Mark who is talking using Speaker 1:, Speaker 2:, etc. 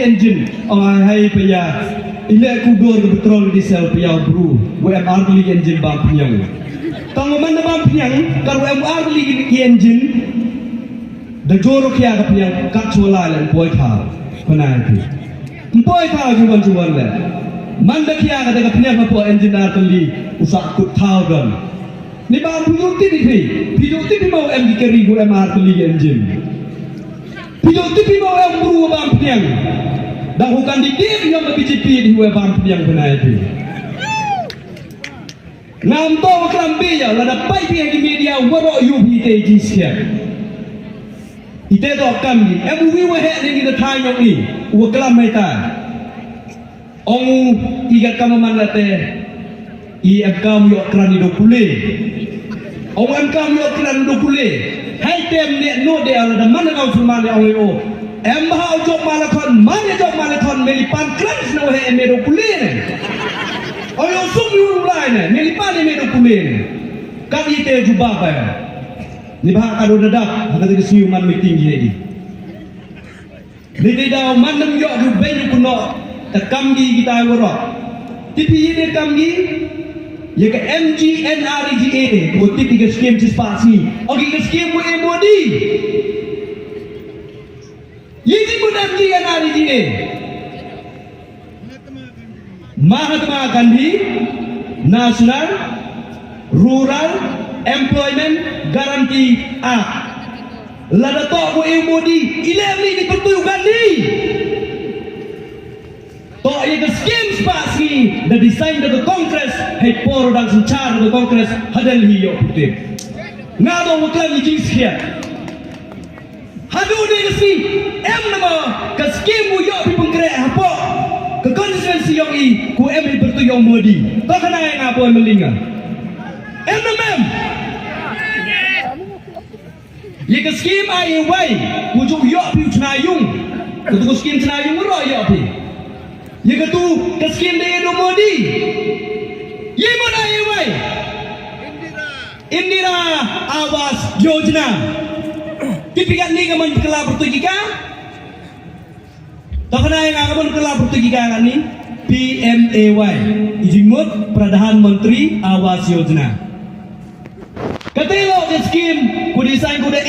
Speaker 1: engine hai paya ile kudur ke petrol diesel paya bru WMR li engine bang pinyang tang man bang pinyang kar WMR li engine da joro kya ka pinyang kat chola lan poi tha panai pi poi tha juan le man da kya ka da pinyang po engine ar li usak kut thau don ni bang pujuk ti mau em di keri WMR li engine Pijok tipi mau yang buru bang piang, dah bukan di dia yang lebih cipi di huwe bang piang benar itu. Ngam to kelambi ya, lada pai piang di media warok yubi teji sekian. Ite to kami, emuwi wahe ni kita tanya ni, uwe kelam meta. Ongu ikat kamu manlate, I kamu yok kerani dokule. Ongu kamu yok kerani dokule. Hai tem ne no de ala da man ka fu man de o em ha o jok malakon man de jok malakon melipan kras no he me do kulen o yo sum yu lai ne melipan me do kulen ka ite ju ba ba ni ba ka do dadak ha ka siu man meeting ye di ni de da man nam yo du be ku no ta kam gi kita woro tipi ye kam gi ये के MGNREGA वो तिपी के स्कीम जिस पास ही और ये स्कीम वो मोदी ये जी वो MGNREGA Mahatma Gandhi national rural employment guarantee act लड़ा तो वो मोदी इलेवनी di pertunjukan ni to ये के स्कीम पास ही the design of the Congress hai poro dan secara the Congress hadal hi yo putih ngado waklan ni jiskia hadu ni si em nama ke scheme mu yo pi pengkre apa ke constituency yo I ku em bertu yo modi to kana yang apa melinga em mem ye ke scheme ai wai ku ju yo pi chnayung ke scheme chnayung ro yo pi ye ke tu ke scheme de do modi ये mana ये भाई Indira Awas Yojana tipikan ni kaman kela pertugika tak kena yang kaman kela pertugika kan ni PMAY Ijimut Pradhan Menteri Awas Yojana katelo ke skim ku design ku de